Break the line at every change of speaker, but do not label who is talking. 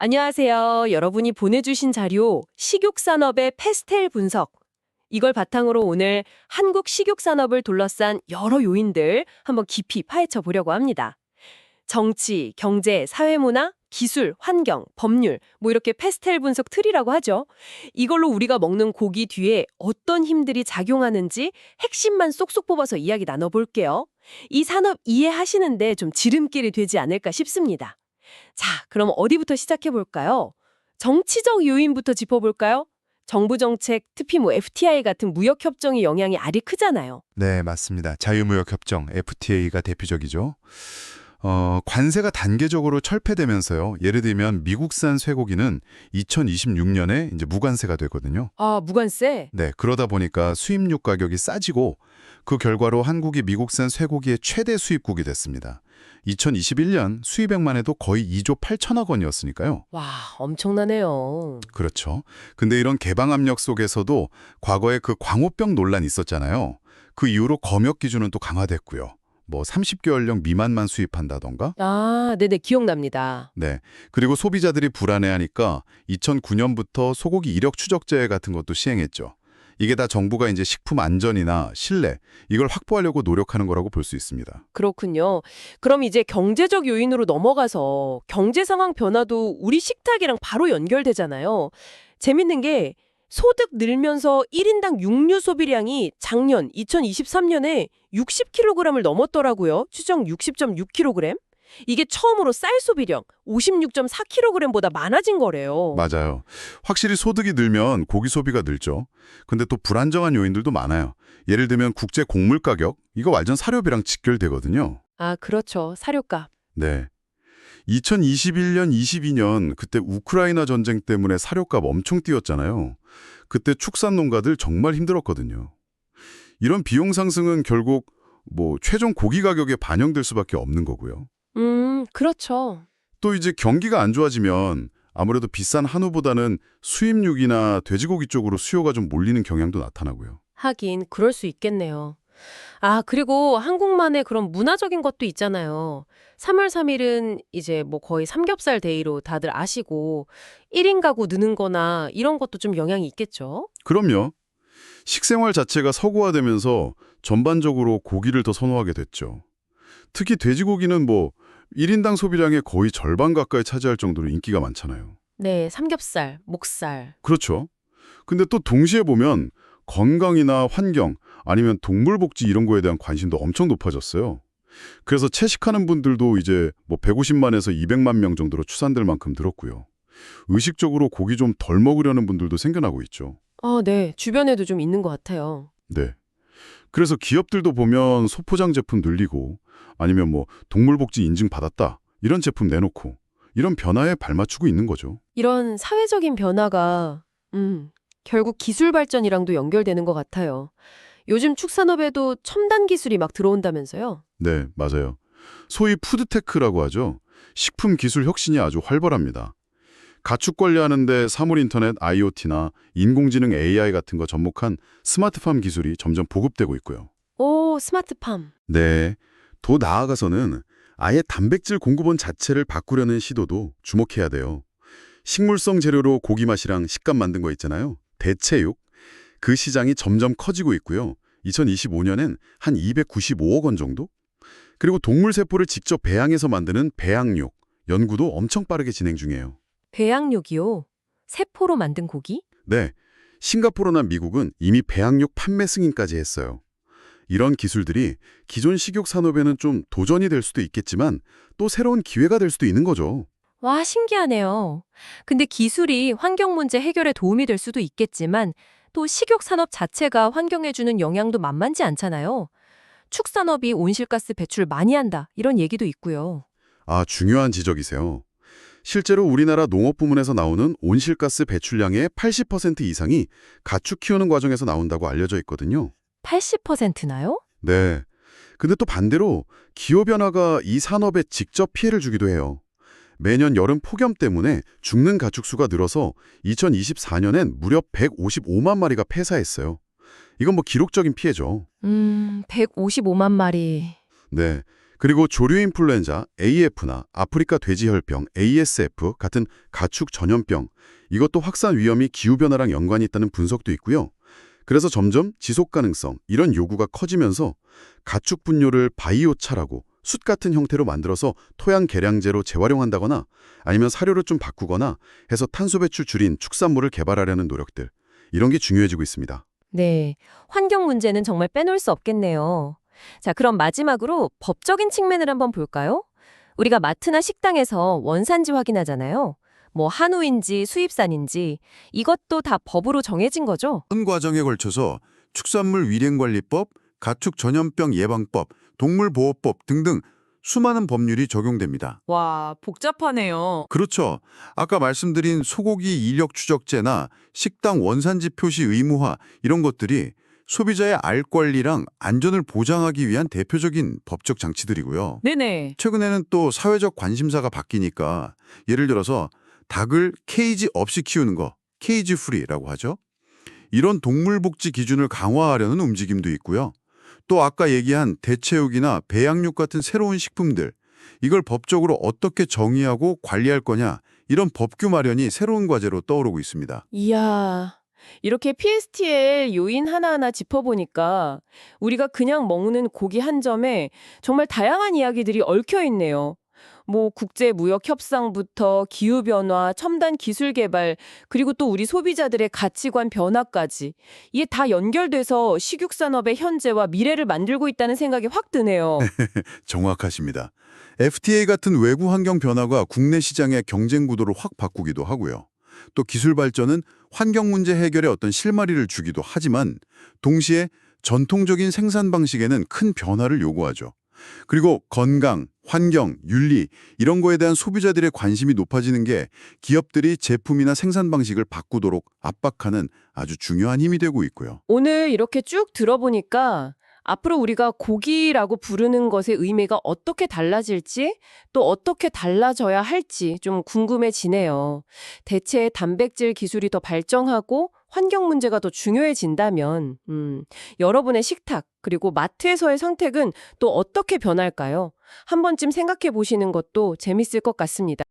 안녕하세요. 여러분이 보내주신 자료, 식육산업의 패스텔 분석. 이걸 바탕으로 오늘 한국 식육산업을 둘러싼 여러 요인들 한번 깊이 파헤쳐 보려고 합니다. 정치, 경제, 사회문화, 기술, 환경, 법률, 뭐 이렇게 패스텔 분석 틀이라고 하죠. 이걸로 우리가 먹는 고기 뒤에 어떤 힘들이 작용하는지 핵심만 쏙쏙 뽑아서 이야기 나눠볼게요. 이 산업 이해하시는데 좀 지름길이 되지 않을까 싶습니다. 자, 그럼 어디부터 시작해 볼까요? 정치적 요인부터 짚어볼까요? 정부 정책, 특히 뭐 FTI 같은 무역 협정의 영향이 아리 크잖아요.
네, 맞습니다. 자유무역협정, FTA가 대표적이죠. 관세가 단계적으로 철폐되면서요. 예를 들면 미국산 쇠고기는 2026년에 이제 무관세가 되거든요.
아, 무관세?
네, 그러다 보니까 수입육 가격이 싸지고 그 결과로 한국이 미국산 쇠고기의 최대 수입국이 됐습니다. 2021년 수입액만 해도 거의 2조 8천억 원이었으니까요.
와, 엄청나네요.
그렇죠. 근데 이런 개방 압력 속에서도 과거에 그 광우병 논란이 있었잖아요. 그 이후로 검역 기준은 또 강화됐고요. 뭐 30개월령 미만만 수입한다던가.
아, 네네, 기억납니다.
네. 그리고 소비자들이 불안해하니까 2009년부터 소고기 이력 추적제 같은 것도 시행했죠. 이게 다 정부가 이제 식품 안전이나 신뢰, 이걸 확보하려고 노력하는 거라고 볼 수 있습니다.
그렇군요. 그럼 이제 경제적 요인으로 넘어가서 경제 상황 변화도 우리 식탁이랑 바로 연결되잖아요. 재밌는 게 소득 늘면서 1인당 육류 소비량이 작년 2023년에 60kg을 넘었더라고요. 추정 60.6kg. 이게 처음으로 쌀 소비량 56.4kg보다 많아진 거래요.
맞아요. 확실히 소득이 늘면 고기 소비가 늘죠. 근데 또 불안정한 요인들도 많아요. 예를 들면 국제 곡물 가격, 이거 완전 사료비랑 직결되거든요.
아, 그렇죠. 사료값.
네. 2021년, 22년 그때 우크라이나 전쟁 때문에 사료값 엄청 뛰었잖아요. 그때 축산 농가들 정말 힘들었거든요. 이런 비용 상승은 결국 최종 고기 가격에 반영될 수밖에 없는 거고요.
그렇죠.
또 이제 경기가 안 좋아지면 아무래도 비싼 한우보다는 수입육이나 돼지고기 쪽으로 수요가 좀 몰리는 경향도 나타나고요.
하긴 그럴 수 있겠네요. 아, 그리고 한국만의 그런 문화적인 것도 있잖아요. 3월 3일은 이제 뭐 거의 삼겹살 데이로 다들 아시고 1인 가구 느는 거나 이런 것도 좀 영향이 있겠죠?
그럼요. 식생활 자체가 서구화되면서 전반적으로 고기를 더 선호하게 됐죠. 특히 돼지고기는 1인당 소비량의 거의 절반 가까이 차지할 정도로 인기가 많잖아요.
네, 삼겹살, 목살.
그렇죠. 근데 또 동시에 보면 건강이나 환경 아니면 동물복지 이런 거에 대한 관심도 엄청 높아졌어요. 그래서 채식하는 분들도 이제 150만에서 200만 명 정도로 추산될 만큼 늘었고요. 의식적으로 고기 좀 덜 먹으려는 분들도 생겨나고 있죠.
아, 네. 주변에도 좀 있는 것 같아요.
네. 그래서 기업들도 보면 소포장 제품 늘리고 아니면 동물복지 인증 받았다 이런 제품 내놓고 이런 변화에 발맞추고 있는 거죠.
이런 사회적인 변화가 결국 기술 발전이랑도 연결되는 것 같아요. 요즘 축산업에도 첨단 기술이 막 들어온다면서요?
네, 맞아요. 소위 푸드테크라고 하죠. 식품 기술 혁신이 아주 활발합니다. 가축 관리하는데 사물인터넷, IoT나 인공지능 AI 같은 거 접목한 스마트팜 기술이 점점 보급되고 있고요.
오, 스마트팜.
네, 더 나아가서는 아예 단백질 공급원 자체를 바꾸려는 시도도 주목해야 돼요. 식물성 재료로 고기 맛이랑 식감 만든 거 있잖아요. 대체육. 그 시장이 점점 커지고 있고요. 2025년엔 한 295억 원 정도? 그리고 동물 세포를 직접 배양해서 만드는 배양육. 연구도 엄청 빠르게 진행 중이에요.
배양육이요? 세포로 만든 고기?
네, 싱가포르나 미국은 이미 배양육 판매 승인까지 했어요. 이런 기술들이 기존 식육 산업에는 좀 도전이 될 수도 있겠지만 또 새로운 기회가 될 수도 있는 거죠.
와, 신기하네요. 근데 기술이 환경 문제 해결에 도움이 될 수도 있겠지만 또 식육 산업 자체가 환경에 주는 영향도 만만치 않잖아요. 축산업이 온실가스 배출 많이 한다, 이런 얘기도 있고요.
아, 중요한 지적이세요. 실제로 우리나라 농업 부문에서 나오는 온실가스 배출량의 80% 이상이 가축 키우는 과정에서 나온다고 알려져 있거든요.
80%나요?
네. 근데 또 반대로 기후변화가 이 산업에 직접 피해를 주기도 해요. 매년 여름 폭염 때문에 죽는 가축 수가 늘어서 2024년엔 무려 155만 마리가 폐사했어요. 이건 기록적인 피해죠.
155만 마리.
네. 그리고 조류 인플루엔자 AF나 아프리카 돼지혈병 ASF 같은 가축 전염병, 이것도 확산 위험이 기후변화랑 연관이 있다는 분석도 있고요. 그래서 점점 지속 가능성, 이런 요구가 커지면서 가축 분뇨를 바이오차라고 숯 같은 형태로 만들어서 토양 개량제로 재활용한다거나 아니면 사료를 좀 바꾸거나 해서 탄소 배출 줄인 축산물을 개발하려는 노력들, 이런 게 중요해지고 있습니다.
네, 환경 문제는 정말 빼놓을 수 없겠네요. 자, 그럼 마지막으로 법적인 측면을 한번 볼까요? 우리가 마트나 식당에서 원산지 확인하잖아요. 뭐 한우인지 수입산인지 이것도 다 법으로 정해진 거죠?
현 과정에 걸쳐서 축산물 위생관리법, 가축 전염병 예방법, 동물보호법 등등 수많은 법률이 적용됩니다.
와, 복잡하네요.
그렇죠. 아까 말씀드린 소고기 이력 추적제나 식당 원산지 표시 의무화 이런 것들이 소비자의 알 권리랑 안전을 보장하기 위한 대표적인 법적 장치들이고요.
네네.
최근에는 또 사회적 관심사가 바뀌니까 예를 들어서 닭을 케이지 없이 키우는 거, 케이지 프리라고 하죠. 이런 동물 복지 기준을 강화하려는 움직임도 있고요. 또 아까 얘기한 대체육이나 배양육 같은 새로운 식품들, 이걸 법적으로 어떻게 정의하고 관리할 거냐, 이런 법규 마련이 새로운 과제로 떠오르고 있습니다.
이야, 이렇게 PST의 요인 하나하나 짚어보니까 우리가 그냥 먹는 고기 한 점에 정말 다양한 이야기들이 얽혀 있네요. 뭐 국제무역협상부터 기후변화, 첨단 기술 개발, 그리고 또 우리 소비자들의 가치관 변화까지 이게 다 연결돼서 식육산업의 현재와 미래를 만들고 있다는 생각이 확 드네요.
정확하십니다. FTA 같은 외부 환경 변화가 국내 시장의 경쟁 구도를 확 바꾸기도 하고요. 또 기술 발전은 환경 문제 해결에 어떤 실마리를 주기도 하지만 동시에 전통적인 생산 방식에는 큰 변화를 요구하죠. 그리고 건강, 환경, 윤리 이런 거에 대한 소비자들의 관심이 높아지는 게 기업들이 제품이나 생산 방식을 바꾸도록 압박하는 아주 중요한 힘이 되고 있고요.
오늘 이렇게 쭉 들어보니까 앞으로 우리가 고기라고 부르는 것의 의미가 어떻게 달라질지 또 어떻게 달라져야 할지 좀 궁금해지네요. 대체 단백질 기술이 더 발전하고 환경 문제가 더 중요해진다면 여러분의 식탁 그리고 마트에서의 선택은 또 어떻게 변할까요? 한 번쯤 생각해 보시는 것도 재밌을 것 같습니다.